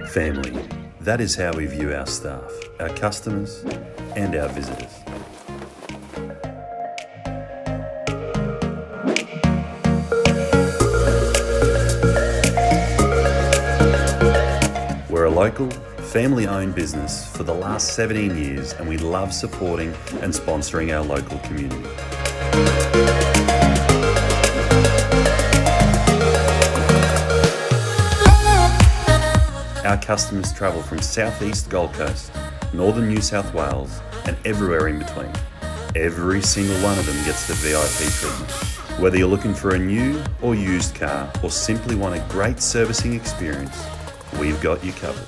Family. That is how we view our staff, our customers, and our visitors. We're a local, family-owned business for the last 17 years, and we love supporting and sponsoring our local community. Our customers travel from southeast Gold Coast, northern New South Wales, and everywhere in between. Every single one of them gets the VIP treatment. Whether you're looking for a new or used car, or simply want a great servicing experience, we've got you covered.